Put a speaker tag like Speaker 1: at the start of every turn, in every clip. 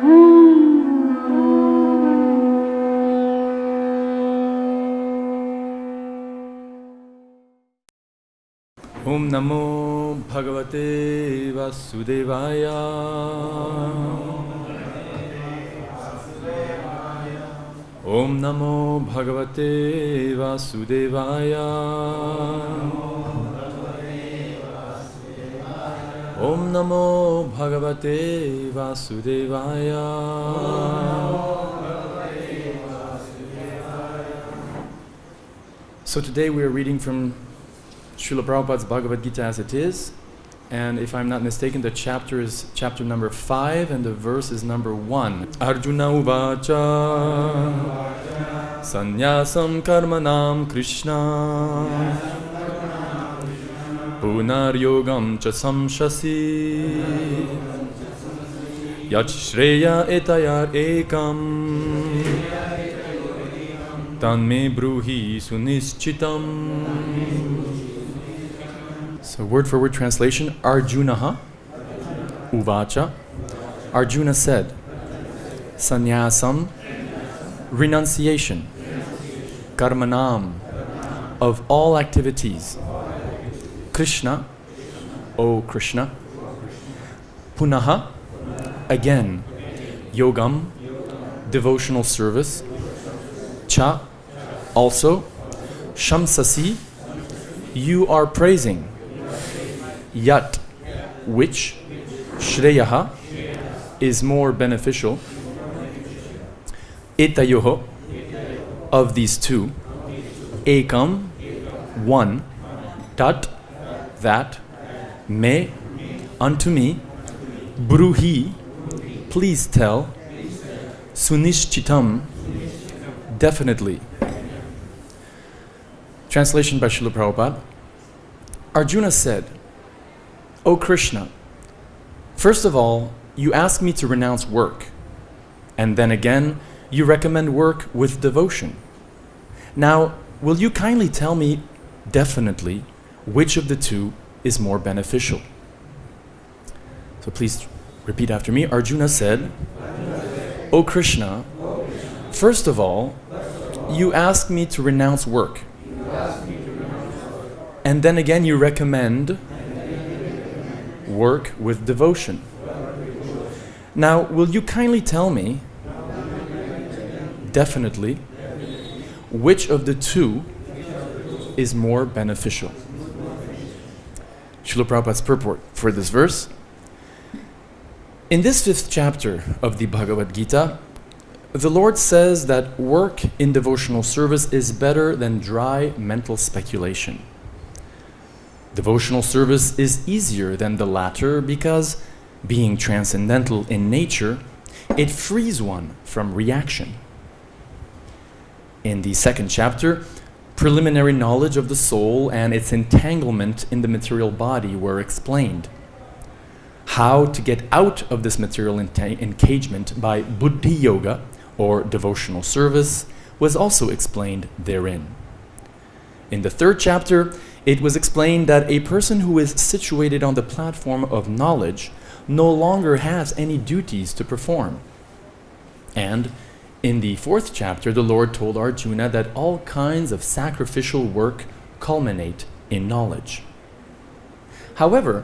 Speaker 1: Om Namo Bhagavate Vasudevaya. Om Namo Bhagavate Vasudevaya. Om Namo Bhagavate Vasudevaya. So today we are reading from Srila Prabhupada's Bhagavad Gita as it is, and if I'm not mistaken, the chapter is chapter number 5 and the verse is number 1. Arjuna uvacha sanyasam karmanam Krishna punar yogam cha samshasi yat shreya etayar ekam tanme bruhi sunischitam. So word for word translation, Arjunaha uvacha. Arjuna said, Sanyasam, renunciation, karmanam, of all activities. Krishna, O Krishna. Punaha, again. Yogam, devotional service. Cha, also. Shamsasi, you are praising. Yat, which. Shreyaha, is more beneficial. Etayoho, of these two. Ekam, one. Tat, that. Me, unto me. Bruhi, please tell. Sunishchitam, definitely. Translation by Srila Prabhupada. Arjuna said, O Krishna, first of all, you ask me to renounce work, and then again, you recommend work with devotion. Now, will you kindly tell me definitely which of the two is more beneficial? So please repeat after me. Arjuna said, O Krishna, first of all, you ask me to renounce work, and then again you recommend work with devotion. Now, will you kindly tell me definitely which of the two is more beneficial? Srila Prabhupada's purport for this verse. In this 5th chapter of the Bhagavad Gita, the Lord says that work in devotional service is better than dry mental speculation. Devotional service is easier than the latter because, being transcendental in nature, it frees one from reaction. In the 2nd chapter, preliminary knowledge of the soul and its entanglement in the material body were explained. How to get out of this material engagement by buddhi yoga, or devotional service, was also explained therein. In the 3rd chapter, it was explained that a person who is situated on the platform of knowledge no longer has any duties to perform. And in the 4th chapter, the Lord told Arjuna that all kinds of sacrificial work culminate in knowledge. However,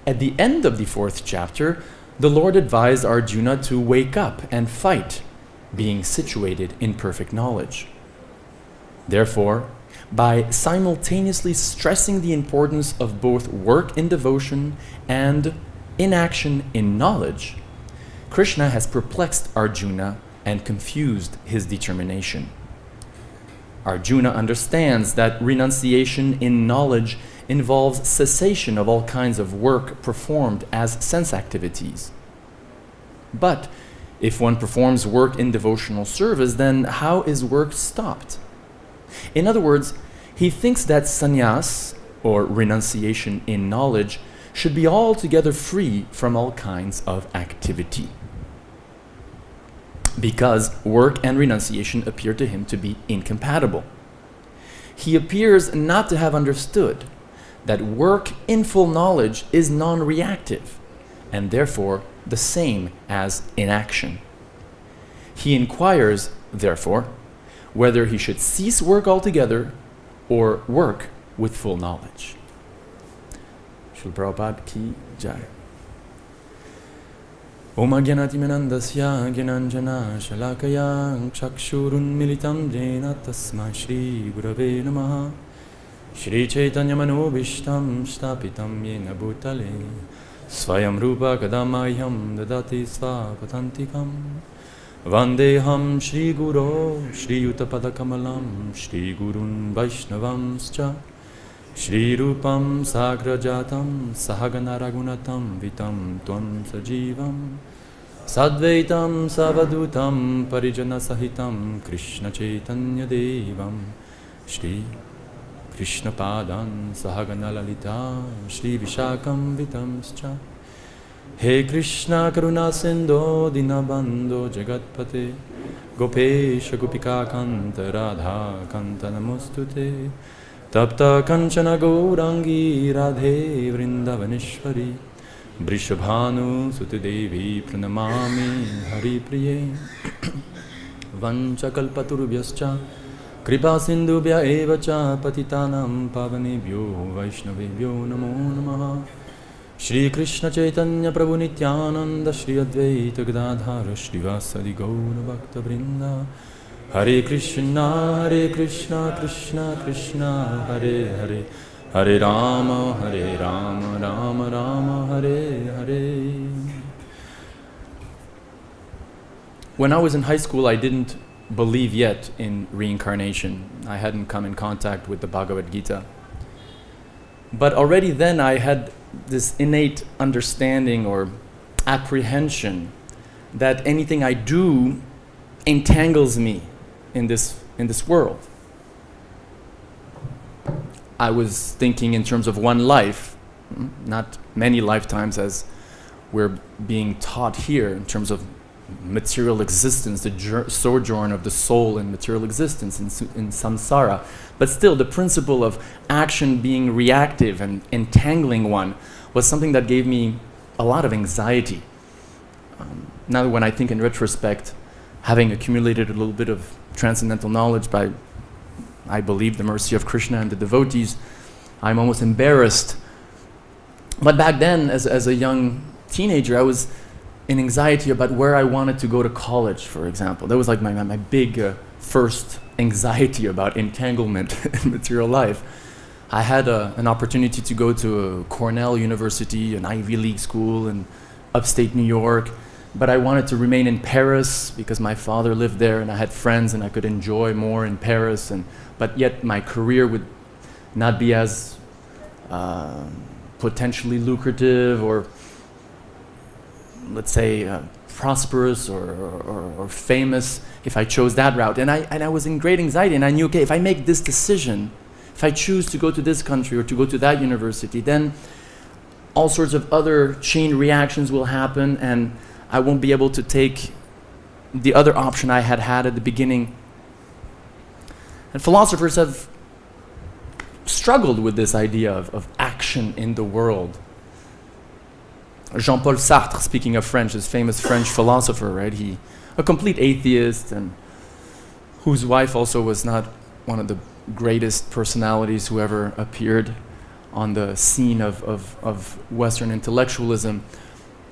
Speaker 1: at the end of the 4th chapter, the Lord advised Arjuna to wake up and fight, being situated in perfect knowledge. Therefore, by simultaneously stressing the importance of both work in devotion and inaction in knowledge, Krishna has perplexed Arjuna and confused his determination. Arjuna understands that renunciation in knowledge involves cessation of all kinds of work performed as sense activities. But if one performs work in devotional service, then how is work stopped? In other words, he thinks that sannyas, or renunciation in knowledge, should be altogether free from all kinds of activity, because work and renunciation appear to him to be incompatible. He appears not to have understood that work in full knowledge is non-reactive, and therefore the same as inaction. He inquires, therefore, whether he should cease work altogether or work with full knowledge. Srila Prabhupada ki jai. Om Agyanatimanandasya Gyananjana Shalakaya Chakshurun Militam Jena Tasma Shri Gurave Namaha Shri Chaitanya Manobishtam Shtapitam Yena Bhutale Swayam Rupa Kadamayam Dadati Svapatantikam Vandeham Shri Guru Shri Yuttapada Kamalam Shri Gurun Vaishnavamscha Shri Rupam Sagrajatam Sahagana Ragunatam Vitam Tvam Sajivam Sadvaitam Savadutam Parijana Sahitam Krishna Chaitanya Devam Shri Krishna Padan Sahagana Lalita Shri Vishakam Vitamscha He Krishna Karuna Sindho Dinabandho Jagatpate Gopesha Gopika Kanta Radha Kanta Namostute Tapta Kanchana Gaurangi Radhe Vrindavaneshwari Vrishabhanu Sutidevi Pranamami Hari Priye Vanchakalpaturubhyascha Kripa Sindhubhya Evacha Patitanam Pavanebhyo Vaishnavebhyo Namo Namaha Shri Krishna Chaitanya Prabhu Nityananda Shri Advaita Gadadhara Shri Vasadi Gaura Bhakta Vrinda Hare Krishna Krishna Krishna Hare Hare Hare Rama Rama Rama Hare Hare. When I was in high school, I didn't believe yet in reincarnation. I hadn't come in contact with the Bhagavad Gita. But already then I had this innate understanding or apprehension that anything I do entangles me in this world. I was thinking in terms of one life, not many lifetimes as we're being taught here in terms of material existence, the sojourn of the soul in material existence in samsara. But still, the principle of action being reactive and entangling one was something that gave me a lot of anxiety. Now when I think in retrospect, having accumulated a little bit of transcendental knowledge by, I believe, the mercy of Krishna and the devotees, I'm almost embarrassed. But back then, as a young teenager, I was in anxiety about where I wanted to go to college, for example. That was like my big first anxiety about entanglement in material life. I had an opportunity to go to Cornell University, an Ivy League school in upstate New York, but I wanted to remain in Paris because my father lived there and I had friends and I could enjoy more in Paris, but yet my career would not be as potentially lucrative or, let's say, prosperous or famous if I chose that route. And I was in great anxiety, and I knew, okay, if I make this decision, if I choose to go to this country or to go to that university, then all sorts of other chain reactions will happen, and I won't be able to take the other option I had at the beginning. And philosophers have struggled with this idea of action in the world. Jean-Paul Sartre, speaking of French, this famous French philosopher, right? He, a complete atheist, and whose wife also was not one of the greatest personalities who ever appeared on the scene of Western intellectualism.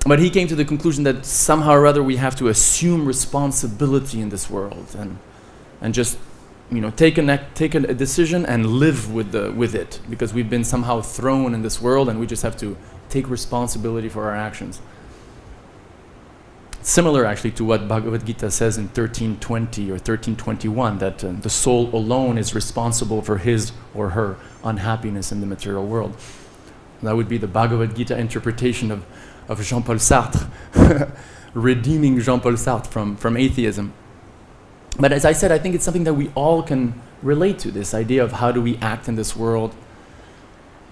Speaker 1: But he came to the conclusion that somehow or other we have to assume responsibility in this world and just, take a decision and live with it, because we've been somehow thrown in this world and we just have to take responsibility for our actions. Similar actually to what Bhagavad Gita says in 13:20 or 13:21, that the soul alone is responsible for his or her unhappiness in the material world. That would be the Bhagavad Gita interpretation of Jean-Paul Sartre, redeeming Jean-Paul Sartre from atheism. But as I said, I think it's something that we all can relate to, this idea of how do we act in this world,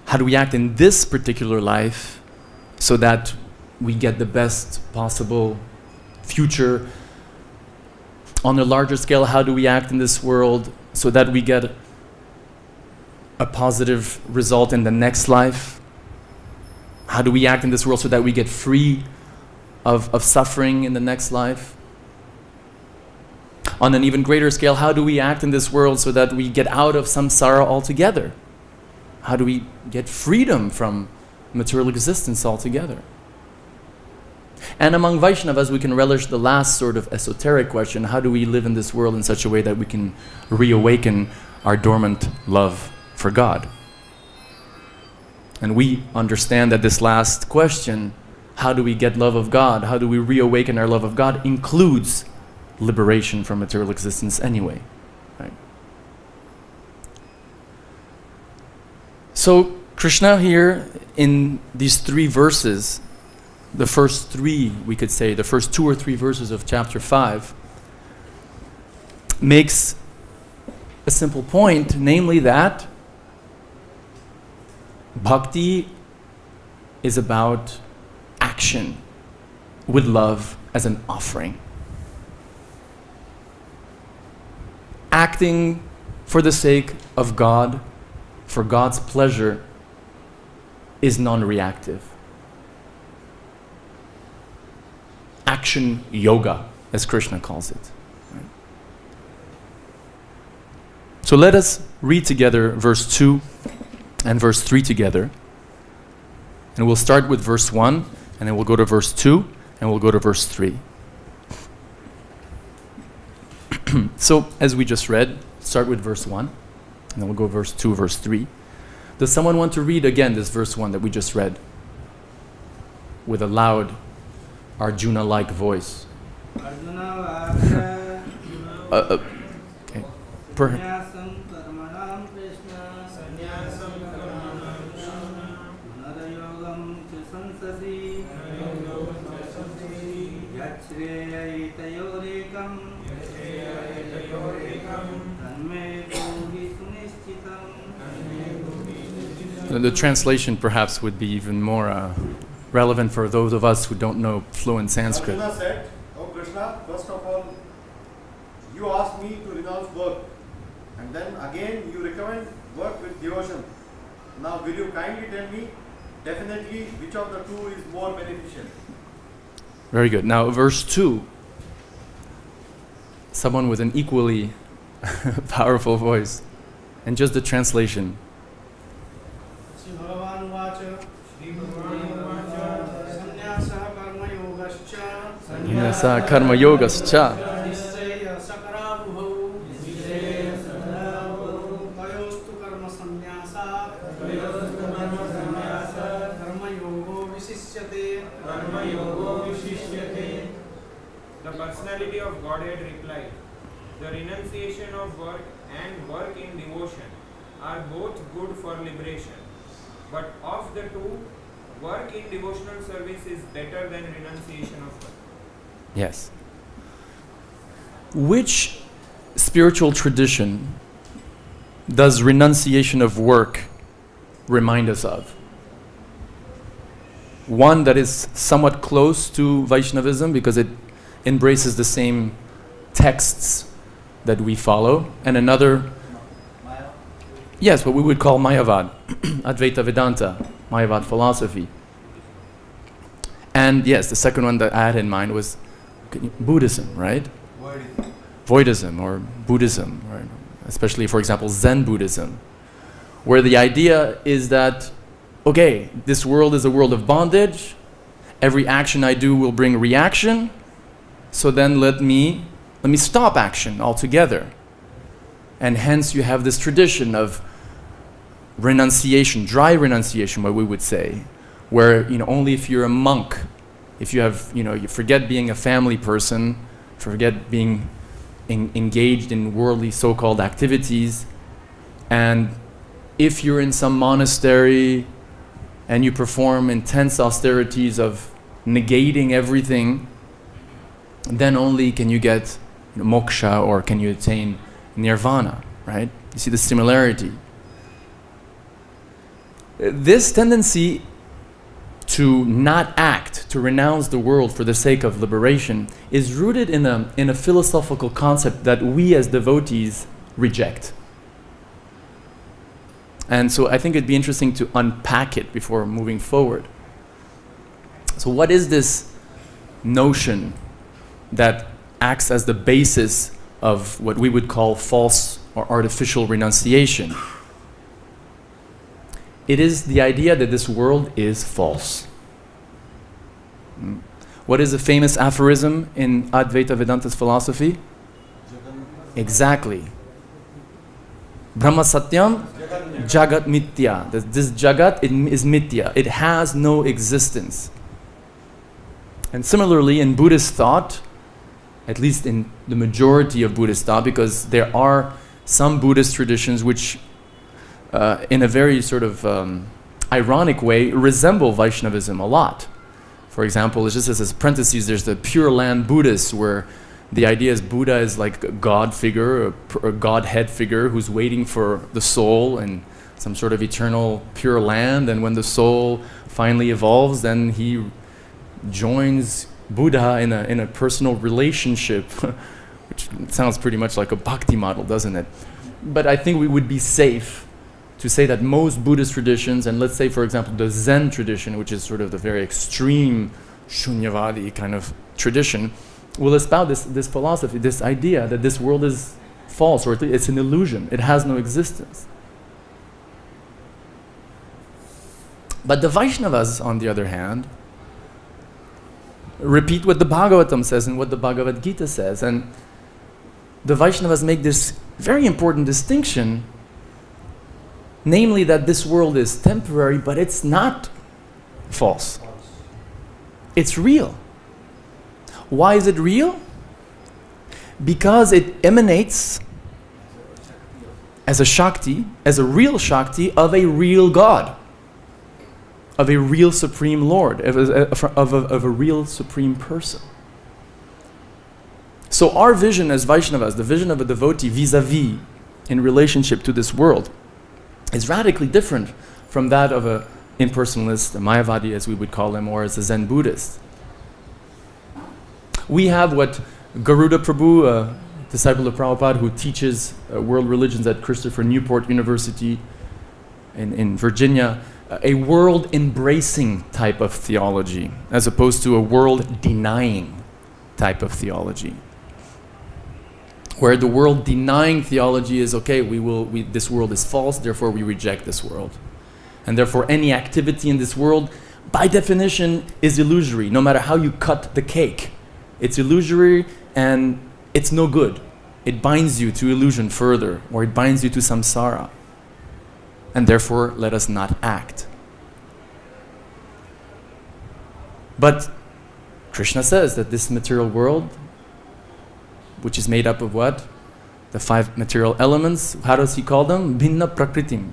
Speaker 1: how do we act in this particular life so that we get the best possible future. On a larger scale, how do we act in this world so that we get a positive result in the next life? How do we act in this world so that we get free of suffering in the next life? On an even greater scale, how do we act in this world so that we get out of samsara altogether? How do we get freedom from material existence altogether? And among Vaishnavas, we can relish the last sort of esoteric question: how do we live in this world in such a way that we can reawaken our dormant love for God? And we understand that this last question, how do we get love of God, how do we reawaken our love of God, includes liberation from material existence anyway. Right? So Krishna here in these 3 verses, the first 3, we could say, the first 2 or 3 verses of chapter 5, makes a simple point, namely that Bhakti is about action with love as an offering. Acting for the sake of God, for God's pleasure, is non-reactive. Action yoga, as Krishna calls it. Right? So let us read together verse 2 and verse 3 together. And we'll start with verse 1, and then we'll go to verse 2, and we'll go to verse 3. So, as we just read, start with verse 1, and then we'll go verse 2, verse 3. Does someone want to read again this verse 1 that we just read? With a loud Arjuna-like voice. Okay. The translation perhaps would be even more relevant for those of us who don't know fluent Sanskrit.
Speaker 2: Arjuna said, "Oh Krishna, first of all, you asked me to renounce work, and then again you recommend work with devotion. Now will you kindly tell me definitely which of the two is more beneficial?"
Speaker 1: Very good. Now verse 2. Someone with an equally powerful voice. And just the translation. Sannyasa karma yogascha.
Speaker 3: The personality of Godhead replied, "The renunciation of work and work in devotion are both good for liberation. But of the two, work in devotional service is better than renunciation of work."
Speaker 1: Yes. Which spiritual tradition does renunciation of work remind us of? One that is somewhat close to Vaishnavism because it embraces the same texts that we follow, and another, yes, what we would call Mayavad, Advaita Vedanta, Mayavad philosophy. And yes, the second one that I had in mind was Buddhism, right? Voidism or Buddhism, right? Especially, for example, Zen Buddhism, where the idea is that, okay, this world is a world of bondage, every action I do will bring reaction, so then let me stop action altogether. And hence you have this tradition of renunciation, dry renunciation, what we would say, where only if you're a monk, if you have, you forget being a family person, forget being engaged in worldly so-called activities, and if you're in some monastery and you perform intense austerities of negating everything, then only can you get moksha or can you attain nirvana, right? You see the similarity. This tendency to not act, to renounce the world for the sake of liberation, is rooted in a philosophical concept that we as devotees reject. And so I think it'd be interesting to unpack it before moving forward. So what is this notion that acts as the basis of what we would call false or artificial renunciation? It is the idea that this world is false. What is a famous aphorism in Advaita Vedanta's philosophy? Exactly. Brahma Satyam, Jagat Mithya. This Jagat is Mithya. It has no existence. And similarly, in Buddhist thought, at least in the majority of Buddhist thought, because there are some Buddhist traditions which, in a very sort of ironic way, resemble Vaishnavism a lot. For example, just as parentheses, there's the Pure Land Buddhists, where the idea is Buddha is like a god figure, a godhead figure who's waiting for the soul in some sort of eternal pure land, and when the soul finally evolves, then he joins Buddha in a personal relationship, which sounds pretty much like a Bhakti model, doesn't it? But I think we would be safe to say that most Buddhist traditions, and let's say, for example, the Zen tradition, which is sort of the very extreme Shunyavadi kind of tradition, will espouse this philosophy, this idea that this world is false, or it's an illusion. It has no existence. But the Vaishnavas, on the other hand, repeat what the Bhagavatam says and what the Bhagavad Gita says. And the Vaishnavas make this very important distinction, namely that this world is temporary, but it's not false. It's real. Why is it real? Because it emanates as a Shakti, as a real Shakti of a real God, of a real Supreme Lord, of a real Supreme Person. So our vision as Vaishnavas, the vision of a devotee vis-a-vis in relationship to this world, is radically different from that of a impersonalist, a Mayavadi as we would call him, or as a Zen Buddhist. We have what Garuda Prabhu, a disciple of Prabhupada who teaches world religions at Christopher Newport University in Virginia, a world-embracing type of theology, as opposed to a world-denying type of theology. Where the world-denying theology is, okay, this world is false, therefore we reject this world. And therefore any activity in this world, by definition, is illusory, no matter how you cut the cake. It's illusory and it's no good. It binds you to illusion further, or it binds you to samsara. And therefore, let us not act. But Krishna says that this material world, which is made up of what? The 5 material elements. How does he call them? Bhinna prakritim.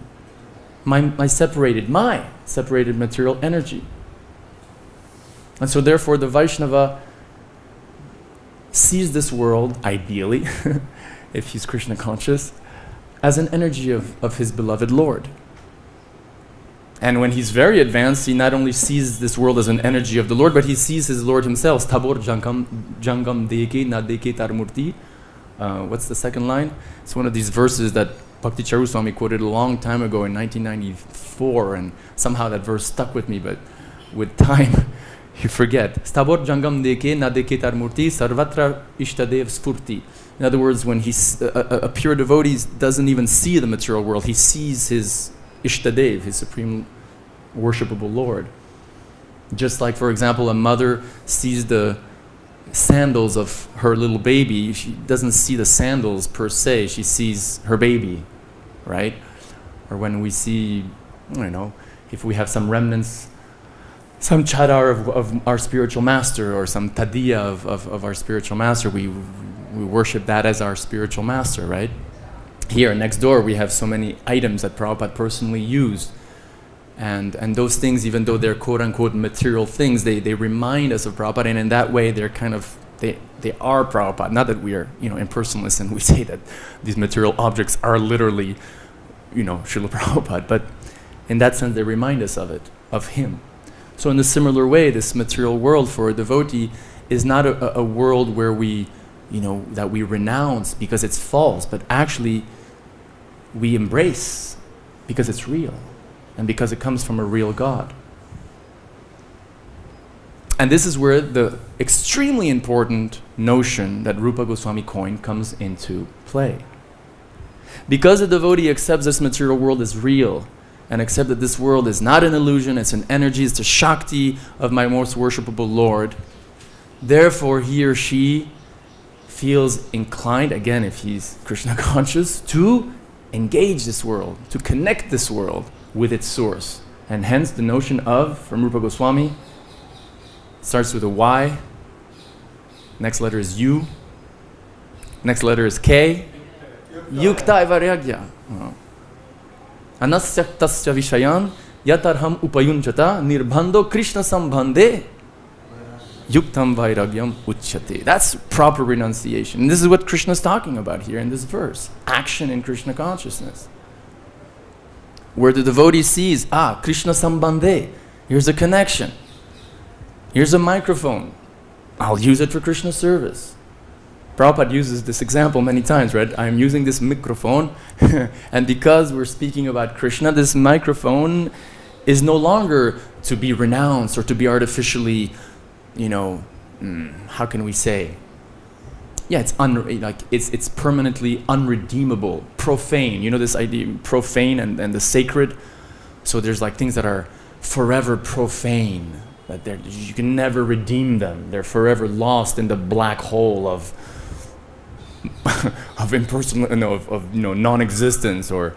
Speaker 1: My separated material energy. And so therefore the Vaishnava sees this world, ideally, if he's Krishna conscious, as an energy of his beloved Lord. And when he's very advanced, he not only sees this world as an energy of the Lord, but he sees his Lord himself. Stabor jangam deke na deke tarmurti. What's the second line? It's one of these verses that Bhakti Charu Swami quoted a long time ago in 1994, and somehow that verse stuck with me, but with time, you forget. Stabor jangam deke na deke tarmurti sarvatra ishtadev spurti. In other words, when a pure devotee doesn't even see the material world, he sees his Ishtadev, his supreme worshipable Lord. Just like, for example, a mother sees the sandals of her little baby, she doesn't see the sandals per se, she sees her baby, right? Or when we see, if we have some remnants, some chadar of our spiritual master, or some tadiya of our spiritual master, we worship that as our spiritual master, right? Here, next door, we have so many items that Prabhupada personally used. And those things, even though they're quote-unquote material things, they remind us of Prabhupada, and in that way, they are Prabhupada. Not that we are, impersonalists and we say that these material objects are literally, Srila Prabhupada, but in that sense, they remind us of him. So in a similar way, this material world for a devotee is not a world where we, that we renounce because it's false, but actually we embrace because it's real and because it comes from a real God. And this is where the extremely important notion that Rupa Goswami coined comes into play. Because the devotee accepts this material world as real, and accepts that this world is not an illusion, it's an energy, it's the Shakti of my most worshipable Lord, therefore he or she feels inclined, again if he's Krishna conscious, to engage this world, to connect this world with its source. And hence the notion of, from Rupa Goswami, starts with a Y, next letter is U, next letter is K, Yukta Vairagya. Anasya tasya vishayan yatarham upayunchata nirbhando Krishna sambhande yuktam vairagyam uchyate. That's proper renunciation. And this is what Krishna is talking about here in this verse. Action in Krishna consciousness. Where the devotee sees, Krishna sambhande. Here's a connection. Here's a microphone. I'll use it for Krishna service. Prabhupada uses this example many times, right? I'm using this microphone, and because we're speaking about Krishna, this microphone is no longer to be renounced or to be artificially, how can we say? Yeah, it's permanently unredeemable, profane. You know this idea, profane and the sacred. So there's like things that are forever profane, that you can never redeem them. They're forever lost in the black hole of impersonal, of non-existence or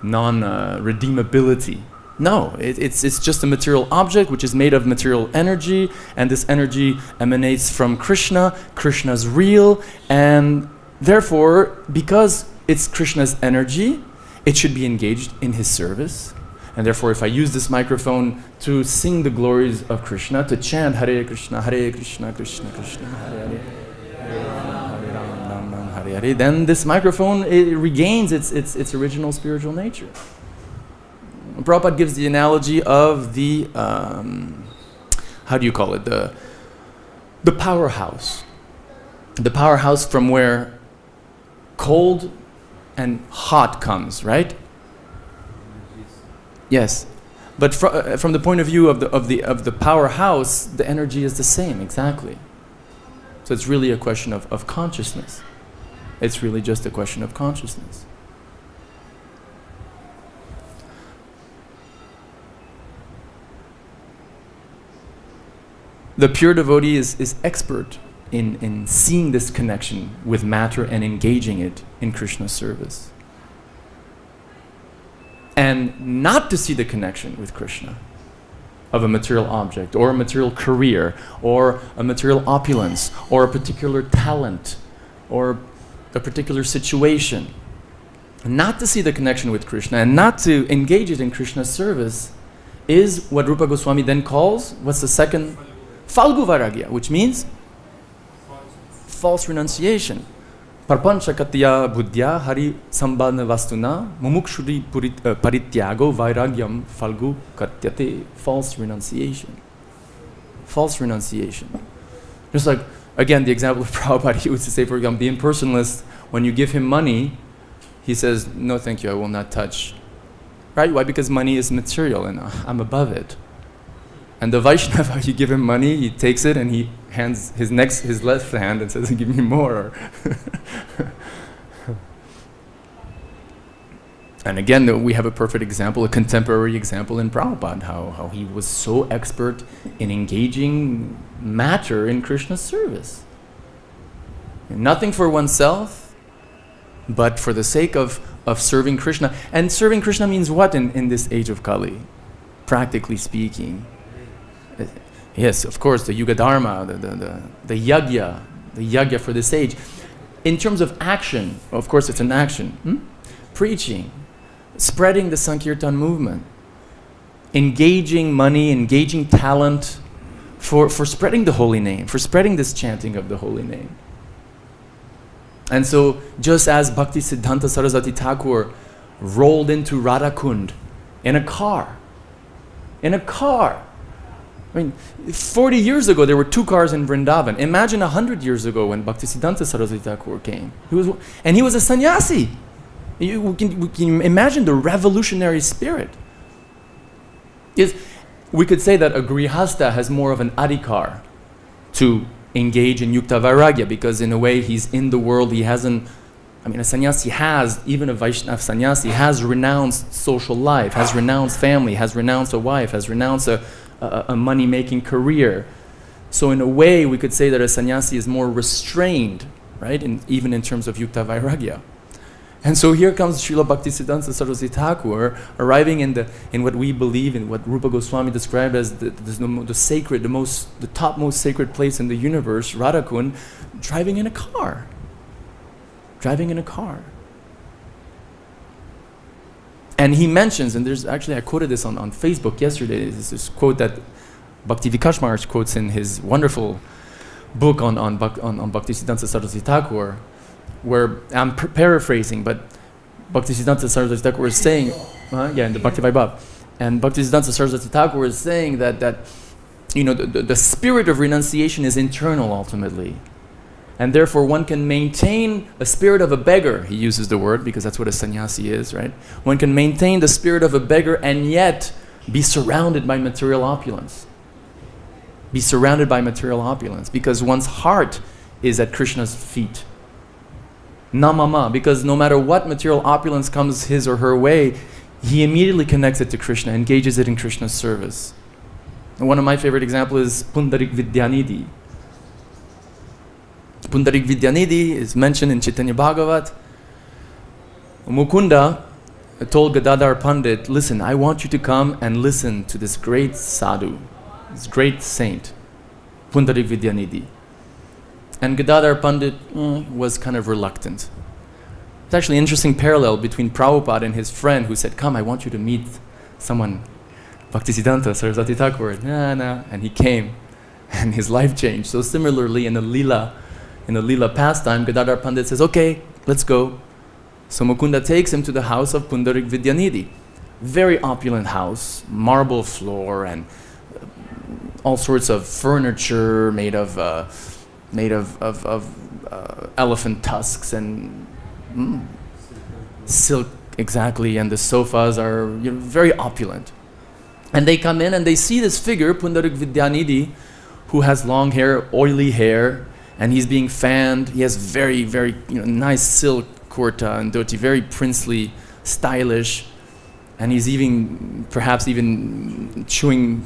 Speaker 1: non-redeemability. No, it's just a material object which is made of material energy, and this energy emanates from Krishna. Krishna's real, and therefore, because it's Krishna's energy, it should be engaged in his service. And therefore, if I use this microphone to sing the glories of Krishna, to chant Hare Krishna, Krishna Krishna, Hare Hare, then this microphone, it regains its original spiritual nature. Prabhupada gives the analogy of the, how do you call it, the powerhouse. The powerhouse from where cold and hot comes, right? Yes. But from the point of view of the powerhouse, the energy is the same, exactly. So it's really a question of consciousness. It's really just a question of consciousness. The pure devotee is expert in seeing this connection with matter and engaging it in Krishna's service. And not to see the connection with Krishna of a material object or a material career or a material opulence or a particular talent or a particular situation. Not to see the connection with Krishna and not to engage it in Krishna's service is what Rupa Goswami then calls, what's the second? Falgu Vairagya, which means false renunciation. Parpancha katya buddhya hari sambhana vastuna mumukshuri parityago vairagyam falgu katyate. False renunciation. False renunciation. Just like, again, the example of Prabhupada, he used to say, for example, the impersonalist, when you give him money, he says, no thank you, I will not touch. Right? Why? Because money is material and I'm above it. And the Vaishnava, you give him money, he takes it and he hands his left hand and says, give me more. And again, we have a perfect example, a contemporary example in Prabhupada, how he was so expert in engaging matter in Krishna's service. And nothing for oneself, but for the sake of serving Krishna. And serving Krishna means what in this age of Kali, practically speaking? Yes, of course, the Yuga Dharma, the yagya for this age. In terms of action, of course it's an action. Preaching, spreading the Sankirtan movement, engaging money, engaging talent for spreading the holy name, for spreading this chanting of the holy name. And so, just as Bhakti Siddhanta Saraswati Thakur rolled into Radhakund in a car. I mean, 40 years ago, there were 2 cars in Vrindavan. Imagine 100 years ago when Bhaktisiddhanta Saraswati Thakur came. He was a sannyasi. We can imagine the revolutionary spirit. we could say that a grihasta has more of an adhikar to engage in yukta vairagya, because in a way he's in the world, he hasn't, I mean, a sannyasi has, even a Vaishnava sannyasi has renounced social life, has renounced family, has renounced a wife, has renounced a money-making career. So in a way, we could say that a sannyasi is more restrained, right, even in terms of yukta vairagya. And so here comes Srila Bhaktisiddhanta Saraswati Thakur arriving in what we believe in, what Rupa Goswami described as the sacred, the topmost sacred place in the universe, Radhakund, driving in a car. And he mentions, and there's actually, I quoted this on Facebook yesterday, this quote that Bhakti Vikash Maharaj quotes in his wonderful book on Bhaktisiddhanta Saraswati Thakur, where I'm paraphrasing, but Bhaktisiddhanta Saraswati Thakur is saying, in the Bhakti Vaibhav, and Bhaktisiddhanta Saraswati Thakur is saying that the spirit of renunciation is internal ultimately, and therefore one can maintain a spirit of a beggar. He uses the word because that's what a sannyasi is, right? One can maintain the spirit of a beggar and yet be surrounded by material opulence. Because one's heart is at Krishna's feet. Namama, because no matter what material opulence comes his or her way, he immediately connects it to Krishna, engages it in Krishna's service. And one of my favorite examples is Pundarik Vidyanidhi. Pundarik Vidyanidhi is mentioned in Chaitanya Bhagavat. Mukunda told Gadadhar Pandit, listen, I want you to come and listen to this great sadhu, this great saint, Pundarik Vidyanidhi. And Gadadhar Pandit was kind of reluctant. It's actually an interesting parallel between Prabhupada and his friend who said, come, I want you to meet someone, Bhaktisiddhanta Saraswati Thakur. No. And he came, and his life changed. So similarly, in the Leela pastime, Gadadhar Pandit says, okay, let's go. So Mukunda takes him to the house of Pundarik Vidyanidhi. Very opulent house, marble floor, and all sorts of furniture made of elephant tusks and silk, exactly, and the sofas are very opulent. And they come in and they see this figure, Pundarik Vidyanidhi, who has long hair, oily hair, and he's being fanned. He has very, very nice silk kurta and dhoti, very princely, stylish, and he's perhaps even chewing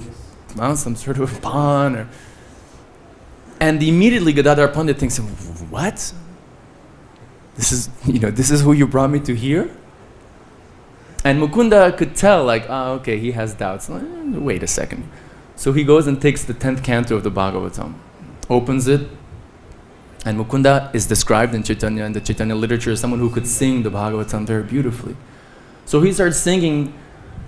Speaker 1: some sort of pan. And immediately Gadadhar Pandit thinks, what? This is who you brought me to here? And Mukunda could tell, okay, he has doubts. Wait a second. So he goes and takes the 10th canto of the Bhagavatam, opens it, and Mukunda is described in Chaitanya, and the Chaitanya literature, as someone who could sing the Bhagavatam very beautifully. So he starts singing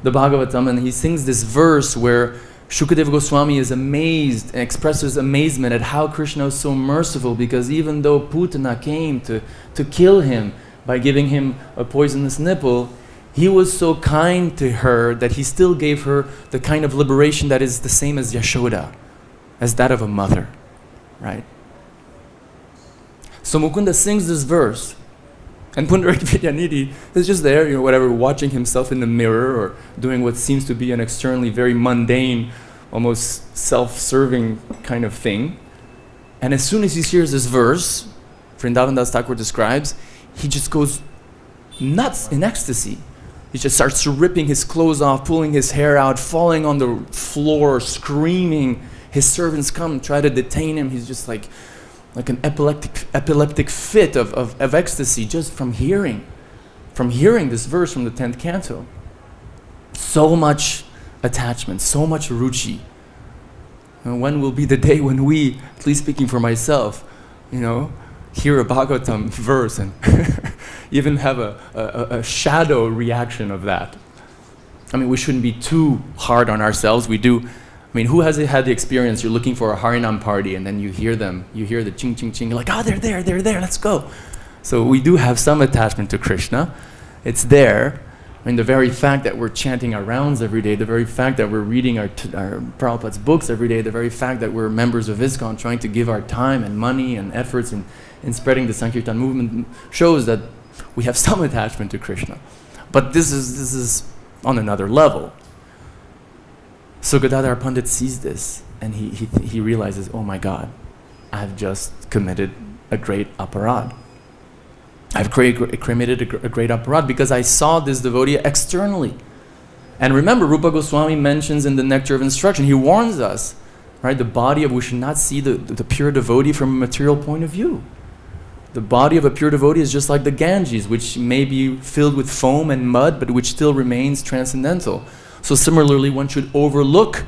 Speaker 1: the Bhagavatam, and he sings this verse where Shukadeva Goswami is amazed and expresses amazement at how Krishna is so merciful, because even though Putana came to kill him by giving him a poisonous nipple, he was so kind to her that he still gave her the kind of liberation that is the same as Yashoda, as that of a mother, right? So Mukunda sings this verse, and Pundarik Vidyanidhi is just there, watching himself in the mirror or doing what seems to be an externally very mundane, almost self-serving kind of thing. And as soon as he hears this verse, Vrindavan Das Thakur describes, he just goes nuts in ecstasy. He just starts ripping his clothes off, pulling his hair out, falling on the floor, screaming. His servants come, try to detain him. He's just like an epileptic fit of ecstasy just from hearing this verse from the 10th canto. So much attachment, so much ruchi. And when will be the day when we, at least speaking for myself, hear a Bhagavatam verse and even have a shadow reaction of that? I mean, we shouldn't be too hard on ourselves. We do. I mean, who has had the experience, you're looking for a Harinam party and then you hear the ching, ching, ching, you're like, they're there, let's go. So we do have some attachment to Krishna. It's there. I mean, the very fact that we're chanting our rounds every day, the very fact that we're reading our Prabhupada's books every day, the very fact that we're members of ISKCON trying to give our time and money and efforts in spreading the Sankirtan movement shows that we have some attachment to Krishna. But this is on another level. So Gadadhar Pandit sees this, and he realizes, oh my God, I've just committed a great aparad. I've committed a great aparad because I saw this devotee externally. And remember, Rupa Goswami mentions in the Nectar of Instruction, he warns us, right? The body of, we should not see the pure devotee from a material point of view. The body of a pure devotee is just like the Ganges, which may be filled with foam and mud, but which still remains transcendental. So similarly, one should overlook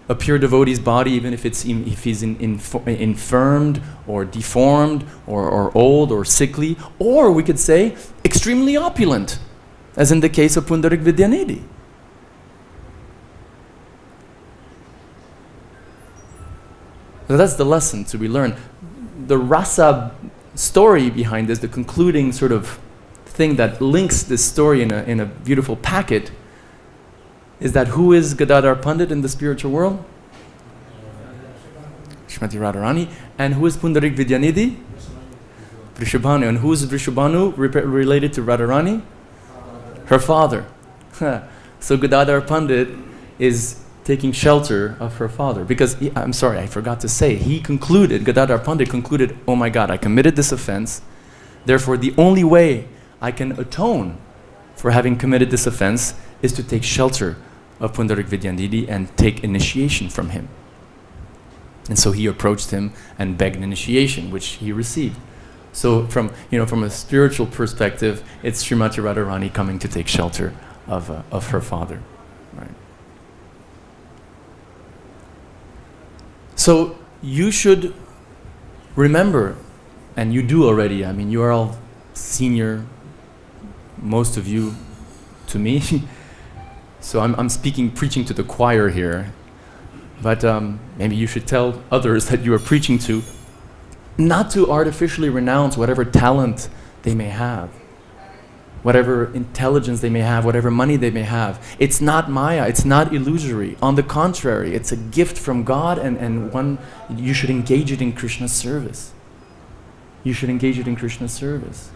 Speaker 1: a pure devotee's body, even if he's infirmed or deformed or old or sickly, or we could say extremely opulent, as in the case of Pundarik Vidyanidhi. So that's the lesson to be learned. The rasa story behind this, the concluding sort of thing that links this story in a beautiful packet, is that who is Gadadhar Pandit in the spiritual world? Srimati Radharani. And who is Pundarik Vidyanidhi? Vrishabhanu. And who is Vrishabhanu related to Radharani? Her father. So Gadadhar Pandit is taking shelter of her father. Because, I'm sorry, I forgot to say, Gadadhar Pandit concluded, oh my God, I committed this offense. Therefore, the only way I can atone for having committed this offense is to take shelter of Pundarik Vidyanidhi and take initiation from him. And so he approached him and begged initiation, which he received. So from a spiritual perspective, it's Srimati Radharani coming to take shelter of her father. Right. So you should remember, and you do already, I mean, you are all senior, most of you, to me. So I'm preaching to the choir here. But maybe you should tell others that you are preaching to not to artificially renounce whatever talent they may have, whatever intelligence they may have, whatever money they may have. It's not maya, it's not illusory. On the contrary, it's a gift from God, and one, you should engage it in Krishna's service. You should engage it in Krishna's service.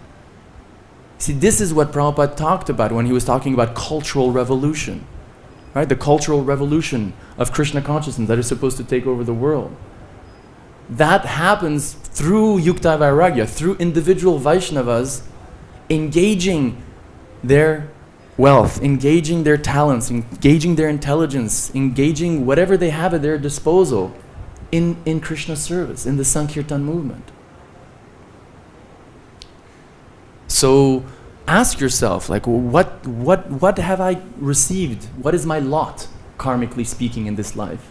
Speaker 1: See, this is what Prabhupada talked about when he was talking about cultural revolution. Right? The cultural revolution of Krishna consciousness that is supposed to take over the world. That happens through Yukta Vairagya, through individual Vaishnavas engaging their wealth, engaging their talents, engaging their intelligence, engaging whatever they have at their disposal in Krishna's service, in the Sankirtan movement. So ask yourself, like, what have I received? What is my lot, karmically speaking, in this life?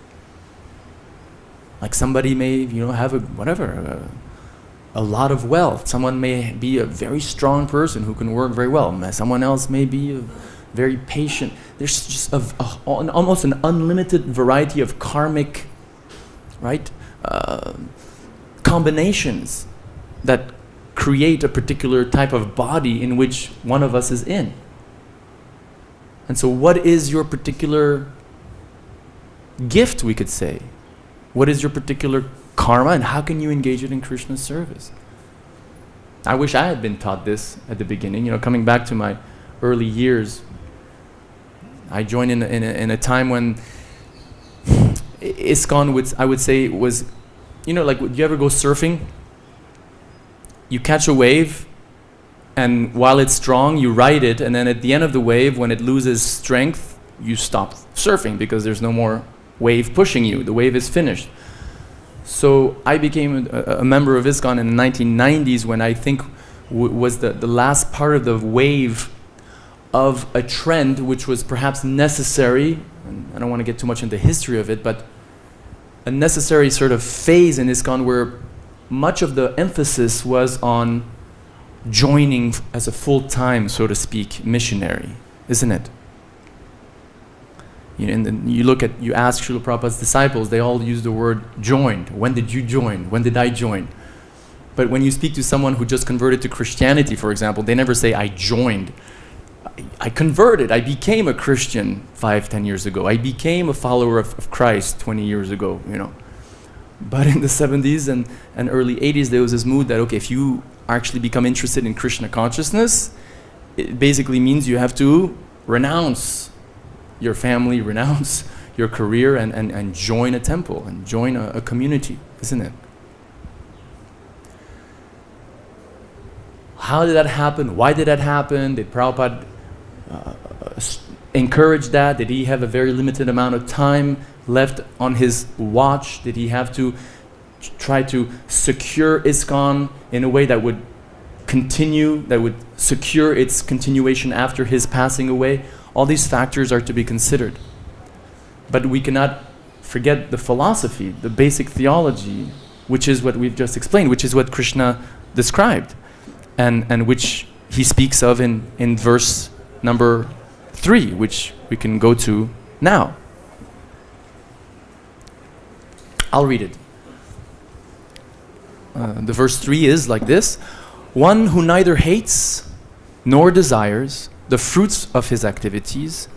Speaker 1: Like somebody may, have a lot of wealth. Someone may be a very strong person who can work very well. Someone else may be very patient. There's just almost an unlimited variety of karmic, right, combinations that create a particular type of body in which one of us is in. And so what is your particular gift, we could say? What is your particular karma, and how can you engage it in Krishna's service? I wish I had been taught this at the beginning. Coming back to my early years, I joined in a time when ISKCON, I would say, was, like, do you ever go surfing? You catch a wave, and while it's strong, you ride it, and then at the end of the wave, when it loses strength, you stop surfing because there's no more wave pushing you. The wave is finished. So I became a member of ISKCON in the 1990s when I think was the last part of the wave of a trend which was perhaps necessary, and I don't want to get too much into the history of it, but a necessary sort of phase in ISKCON where much of the emphasis was on joining as a full-time, so to speak, missionary, isn't it? And then you ask Srila Prabhupada's disciples, they all use the word joined. When did you join? When did I join? But when you speak to someone who just converted to Christianity, for example, they never say, I joined. I converted. I became a Christian 5-10 years ago. I became a follower of Christ 20 years ago, But in the 70s and early 80s, there was this mood that, okay, if you actually become interested in Krishna consciousness, it basically means you have to renounce your family, renounce your career and join a temple and join a community, isn't it? How did that happen? Why did that happen? Did Prabhupada encourage that? Did he have a very limited amount of time left on his watch? Did he have to try to secure ISKCON in a way that would continue, that would secure its continuation after his passing away? All these factors are to be considered. But we cannot forget the philosophy, the basic theology, which is what we've just explained, which is what Krishna described, and which he speaks of in verse number 3, which we can go to now. I'll read it. The verse 3 is like this: one who neither hates nor desires the fruits of his activities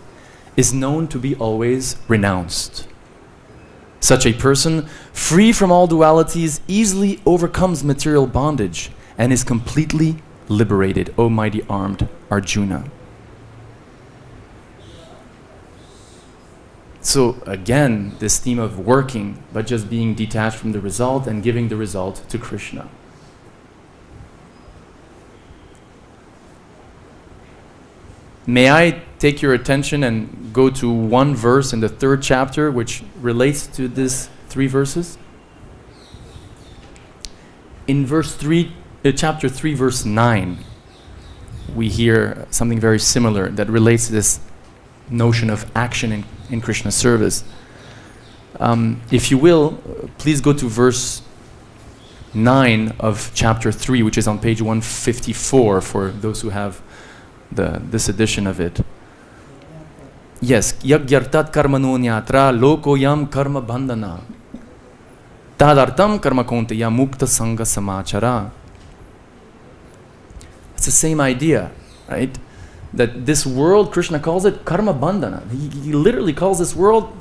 Speaker 1: is known to be always renounced. Such a person, free from all dualities, easily overcomes material bondage and is completely liberated, O mighty armed Arjuna. So again, this theme of working, but just being detached from the result and giving the result to Krishna. May I take your attention and go to one verse in the 3rd chapter which relates to these 3 verses? In chapter 3, verse 9, we hear something very similar that relates to this notion of action in Krishna's service. If you will, please go to verse 9 of chapter 3, which is on page 154 for those who have this edition of it. Yes, yagyartat karmano nyatra lokoyam karma bandhana tadartam karma kontaya mukta sangha samachara. It's the same idea, right? That this world, Krishna calls it karma bandhana. He literally calls this world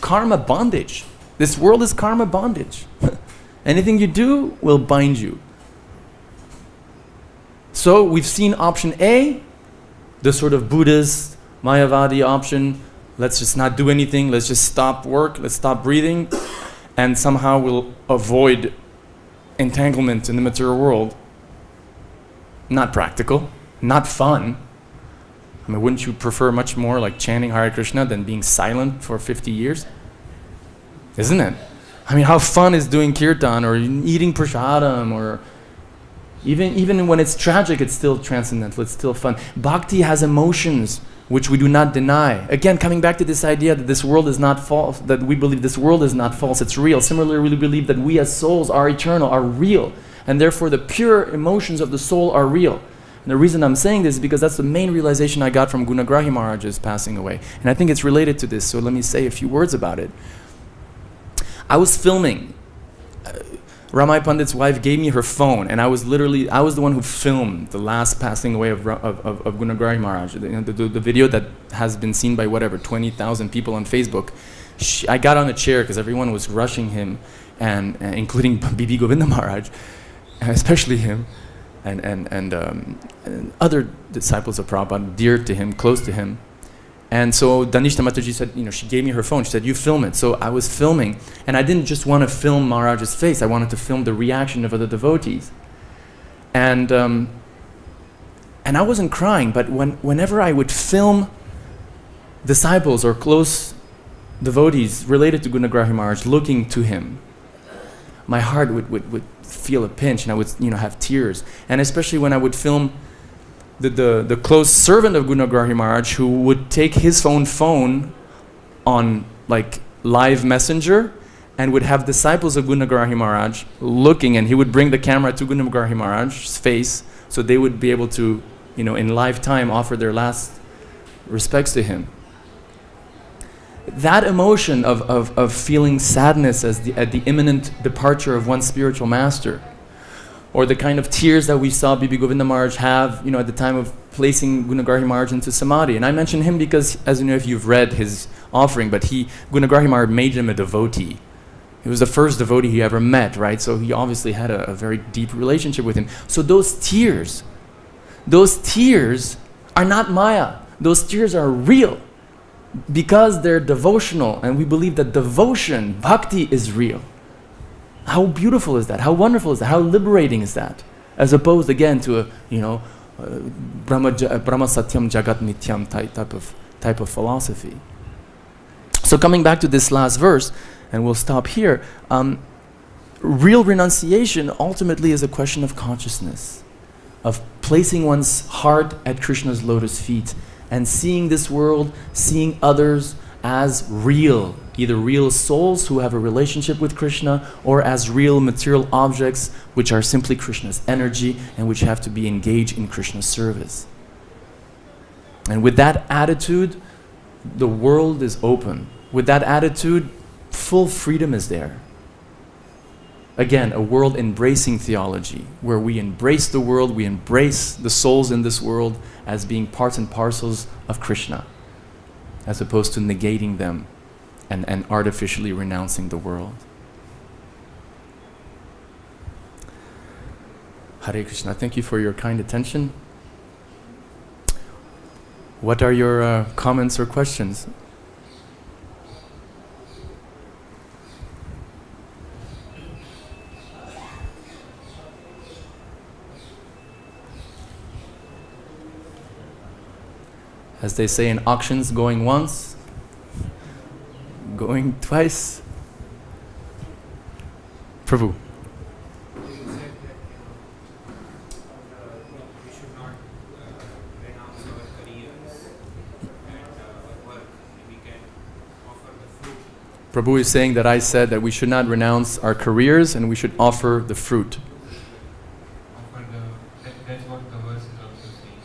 Speaker 1: karma bondage. This world is karma bondage. Anything you do will bind you. So we've seen option A, the sort of Buddhist, Mayavadi option. Let's just not do anything. Let's just stop work. Let's stop breathing. And somehow we'll avoid entanglement in the material world. Not practical. Not fun. I mean, wouldn't you prefer much more like chanting Hare Krishna than being silent for 50 years? Isn't it? I mean, how fun is doing kirtan or eating prasadam, or even when it's tragic, it's still transcendental, it's still fun. Bhakti has emotions which we do not deny. Again, coming back to this idea that this world is not false, that we believe this world is not false, it's real. Similarly, we believe that we as souls are eternal, are real, and therefore the pure emotions of the soul are real. And the reason I'm saying this is because that's the main realization I got from Gunagrahi Maharaj's passing away. And I think it's related to this, so let me say a few words about it. I was filming. Ramai Pandit's wife gave me her phone, and I was the one who filmed the last passing away of Gunagrahi Maharaj, the video that has been seen by 20,000 people on Facebook. I got on a chair because everyone was rushing him, and including Bibi Govinda Maharaj, especially him, and other disciples of Prabhupada, dear to him, close to him. And so Danishta Mataji said, she gave me her phone. She said, you film it. So I was filming, and I didn't just want to film Maharaj's face. I wanted to film the reaction of other devotees. And I wasn't crying, but whenever I would film disciples or close devotees related to Gunagrahi Maharaj looking to him, my heart would feel a pinch, and I would have tears. And especially when I would film the close servant of Gunagrahi Maharaj, who would take his phone on like live messenger and would have disciples of Gunagrahi Maharaj looking, and he would bring the camera to Gunagrahi Maharaj's face so they would be able to, in live time offer their last respects to him. That emotion of feeling sadness at the imminent departure of one's spiritual master, or the kind of tears that we saw Bibi Govinda Maharaj have, at the time of placing Gunagrahi Maharaj into Samadhi. And I mention him because, as you know, if you've read his offering, but Gunagrahi Maharaj made him a devotee. He was the first devotee he ever met, right? So he obviously had a very deep relationship with him. So those tears are not Maya. Those tears are real. because they're devotional, and we believe that devotion, bhakti, is real. How beautiful is that? How wonderful is that? How liberating is that? As opposed again to a Brahma Satyam Jagat Nityam type of philosophy. So coming back to this last verse, and we'll stop here. Real renunciation ultimately is a question of consciousness, of placing one's heart at Krishna's lotus feet and seeing this world, seeing others as real, either real souls who have a relationship with Krishna or as real material objects which are simply Krishna's energy and which have to be engaged in Krishna's service. And with that attitude, the world is open. With that attitude, full freedom is there. Again, a world embracing theology, where we embrace the world, we embrace the souls in this world as being parts and parcels of Krishna, as opposed to negating them and artificially renouncing the world. Hare Krishna, thank you for your kind attention. What are your comments or questions? As they say in auctions, going once, going twice. Prabhu.
Speaker 3: You said that we should not renounce our careers and our work. We can offer the fruit.
Speaker 1: Prabhu is saying that I said that we should not renounce our careers and we should offer the fruit.
Speaker 4: Offer that's what the verse is also saying.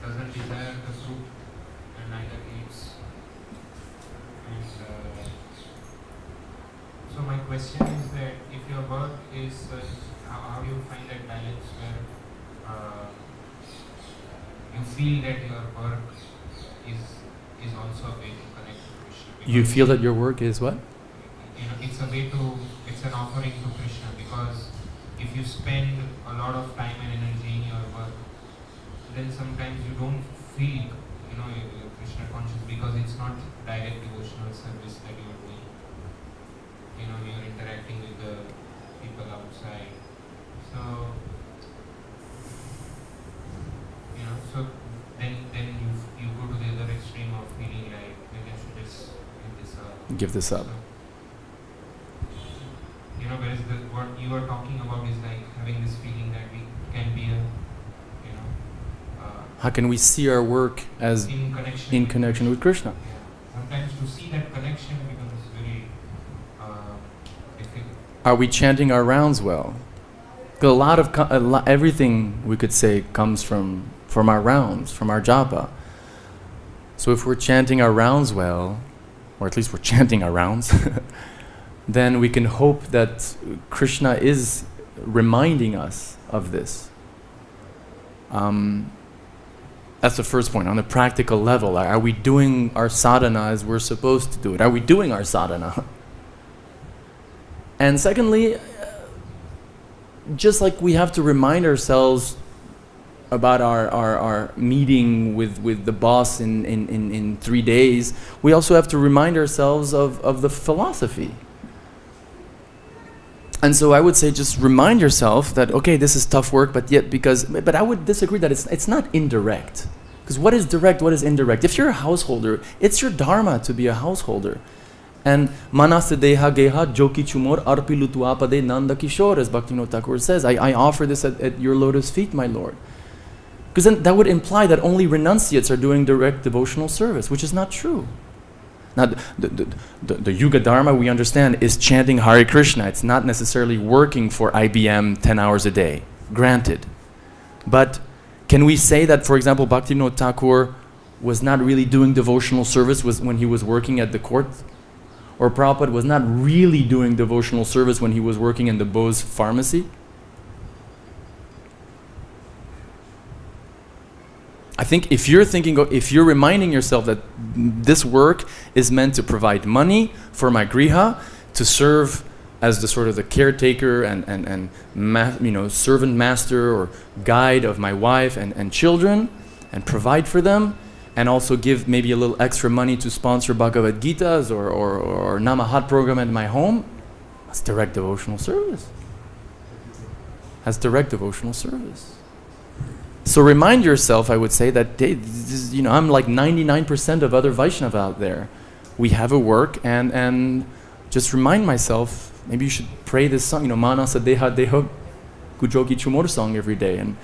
Speaker 4: Doesn't desire the fruit and neither eats. And so my question is that if your work is such, how do you find that balance where you feel that your work is also a way to connect to Krishna?
Speaker 1: You feel that your work is what?
Speaker 4: It's a way to, it's an offering to Krishna, because if you spend a lot of time and energy in your work, then sometimes you don't feel, you're Krishna conscious, because it's not direct devotional service that you're doing. You're interacting with the people outside. So, so then you go to the other extreme of feeling like maybe I should just give this up.
Speaker 1: Give this up.
Speaker 4: Whereas what you are talking about is like having this feeling that we can be
Speaker 1: How can we see our work as in connection with Krishna?
Speaker 4: Yeah. Sometimes to see that connection becomes very difficult.
Speaker 1: Are we chanting our rounds well? 'Cause everything we could say comes from our rounds, from our japa. So if we're chanting our rounds well, or at least we're chanting our rounds, then we can hope that Krishna is reminding us of this. That's the first point. On a practical level, are we doing our sadhana as we're supposed to do it? Are we doing our sadhana? And secondly, just like we have to remind ourselves about our meeting with the boss in 3 days, we also have to remind ourselves of the philosophy. And so I would say just remind yourself that, okay, this is tough work, but I would disagree that it's not indirect. Because what is direct, what is indirect? If you're a householder, it's your dharma to be a householder. And manase deha geha joki chumor arpilutu apade nanda kishore, as Bhaktivinoda Thakur says, I offer this at your lotus feet, my Lord. Because then that would imply that only renunciates are doing direct devotional service, which is not true. Now, the Yuga Dharma, we understand, is chanting Hare Krishna. It's not necessarily working for IBM 10 hours a day. Granted. But can we say that, for example, Bhaktivinoda Thakur was not really doing devotional service when he was working at the court? Or Prabhupada was not really doing devotional service when he was working in the Bose pharmacy? I think if you're reminding yourself that this work is meant to provide money for my griha, to serve as the sort of the caretaker and servant master or guide of my wife and children, and provide for them, and also give maybe a little extra money to sponsor Bhagavad Gitas or Namahat program at my home, that's direct devotional service. That's direct devotional service. So remind yourself, I would say, that hey, I'm like 99% of other Vaishnava out there. We have a work, and just remind myself, maybe you should pray this song, Manasa Deha Deha Gujoki Chumor song every day, and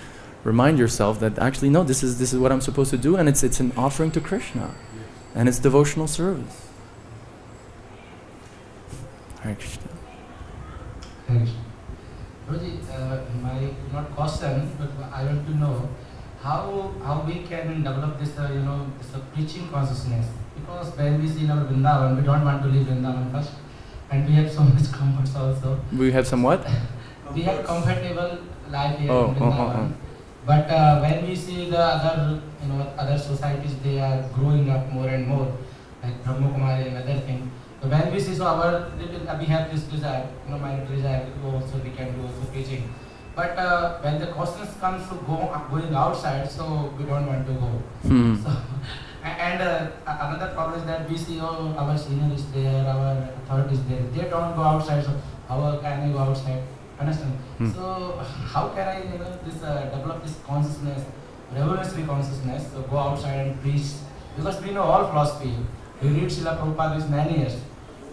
Speaker 1: remind yourself that actually, no, this is what I'm supposed to do, and it's an offering to Krishna, and it's devotional service. Hare Krishna.
Speaker 5: Hare Krishna. Prabhuji, my not question, but I want to know how we can develop this, this preaching consciousness. Because when we see in our Vrindavan, we don't want to leave Vrindavan first, and we have so much comforts also.
Speaker 1: We have some what?
Speaker 5: We have comfortable life here in Vrindavan. But when we see the other societies, they are growing up more and more, like Brahma Kumari and other things. So when we see, we have this desire, my desire, also we can do also preaching. But when the questions comes to going outside, so we don't want to go. So, and another problem is that we see our senior is there, our authority is there. They don't go outside, so how can I go outside? Understand? So how can I develop this consciousness, revolutionary consciousness, so go outside and preach? Because we know all philosophy. We read Srila Prabhupada these many years.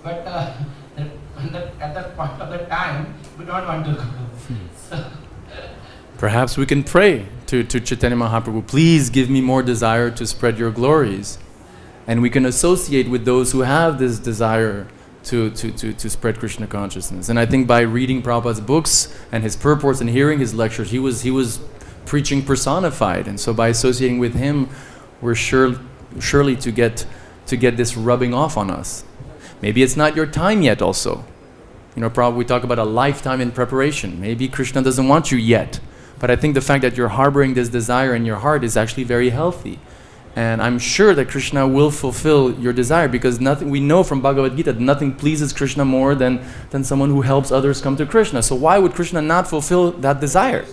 Speaker 5: But at that point of the time, we don't want to go. So,
Speaker 1: perhaps we can pray to Chaitanya Mahaprabhu, please give me more desire to spread your glories. And we can associate with those who have this desire to spread Krishna consciousness. And I think by reading Prabhupada's books and his purports and hearing his lectures, he was preaching personified. And so by associating with him, we're surely to get this rubbing off on us. Maybe it's not your time yet also. Probably we talk about a lifetime in preparation. Maybe Krishna doesn't want you yet. But I think the fact that you're harboring this desire in your heart is actually very healthy. And I'm sure that Krishna will fulfill your desire, because we know from Bhagavad Gita that nothing pleases Krishna more than someone who helps others come to Krishna. So why would Krishna not fulfill that desire?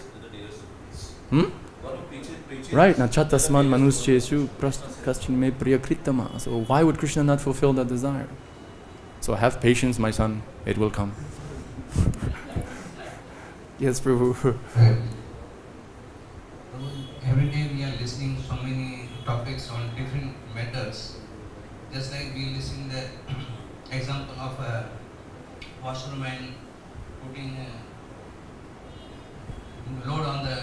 Speaker 1: Right. Nachatasman manuscheshu praschin me priyakritama. So why would Krishna not fulfill that desire? So have patience, my son. It will come. Yes, Prabhu.
Speaker 6: Every day we are listening so many topics on different matters. Just like we listen the example of a washerman putting a load on the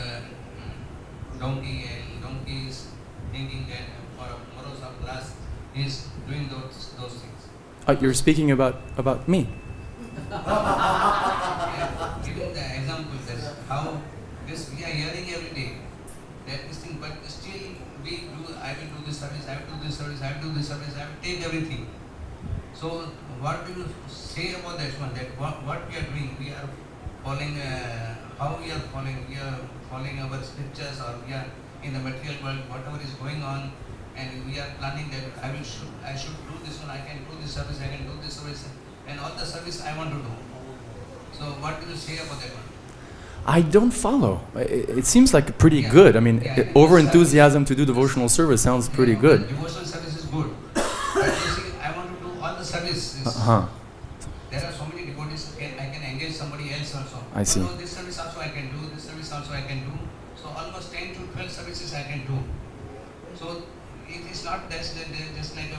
Speaker 6: donkey, and donkey is thinking that for a morose of glass he is doing those things.
Speaker 1: You're speaking about me.
Speaker 6: Giving the example that how this we are hearing every day that this thing, but still we do. I will do this service. I will do this service. I will do this service. I will take everything. So what do you say about that one? That what we are doing? We are following. How we are following? We are following our scriptures, or we are in the material world. Whatever is going on. And we are planning that I should do this one, I can do this service, I can do this service, and all the service I want to do. So what do you say about that one?
Speaker 1: I don't follow. It seems like pretty good. I mean, over enthusiasm to do devotional service sounds pretty good.
Speaker 6: Devotional service is good. But you see, I want to do all the services. There are so many devotees, I can engage somebody else also.
Speaker 1: I see.
Speaker 6: So this service also I can do, this service also I can do. So almost 10 to 12 services I can do. So it is not just like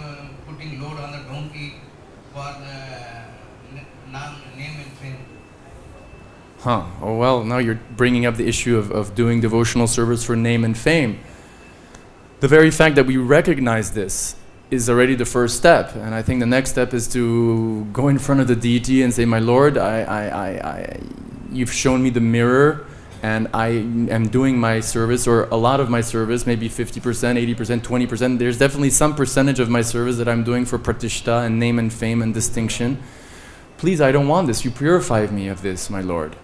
Speaker 6: putting load on the donkey for the name and fame.
Speaker 1: Oh well, now you're bringing up the issue of doing devotional service for name and fame. The very fact that we recognize this is already the first step, and I think the next step is to go in front of the deity and say, "My Lord, you've shown me the mirror, and I am doing my service, or a lot of my service, maybe 50%, 80%, 20%. There's definitely some percentage of my service that I'm doing for pratishta and name and fame and distinction. Please, I don't want this. You purify me of this, my Lord.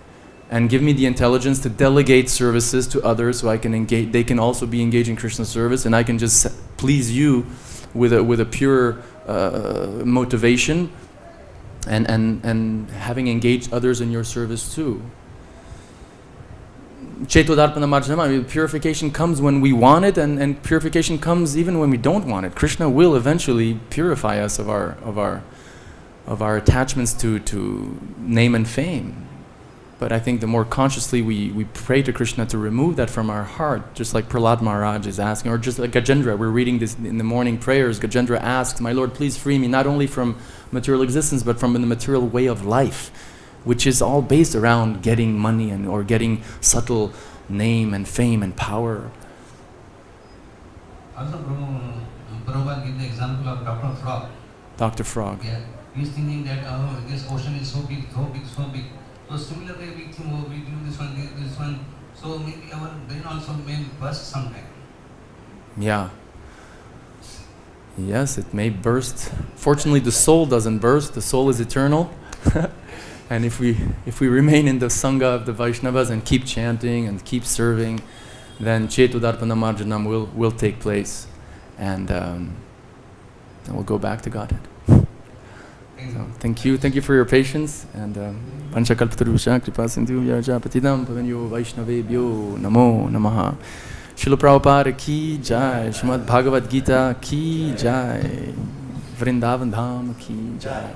Speaker 1: And give me the intelligence to delegate services to others so I can engage. They can also be engaged in Krishna service, and I can just please you with a pure motivation and having engaged others in your service too." Chetodarpanamarjanam, I mean, purification comes when we want it, and purification comes even when we don't want it. Krishna will eventually purify us of our attachments to name and fame. But I think the more consciously we pray to Krishna to remove that from our heart, just like Prahlad Maharaj is asking, or just like Gajendra, we're reading this in the morning prayers, Gajendra asks, my Lord, please free me not only from material existence, but from the material way of life, which is all based around getting money or getting subtle name and fame and power.
Speaker 6: Also, Prabhupada gave the example of Dr. Frog.
Speaker 1: Dr. Frog.
Speaker 6: Yeah, he's thinking that this ocean is so big, so big, so big. So similarly, we think, oh, we do this one. So maybe our brain also may burst sometime.
Speaker 1: Yeah. Yes, it may burst. Fortunately, the soul doesn't burst. The soul is eternal. And if we remain in the Sangha of the Vaishnavas and keep chanting and keep serving, then Chetodarpanamarjanam will take place, and we'll go back to Godhead. So, thank you for your patience, and Panchakalpatarusha Kripa Sindhu Yaja Patidam Pavanyo Vaishnavebhyo Namo Namaha. Srila Prabhupada ki jai, Srimad Bhagavad Gita ki jai, Vrindavan Dham ki jai.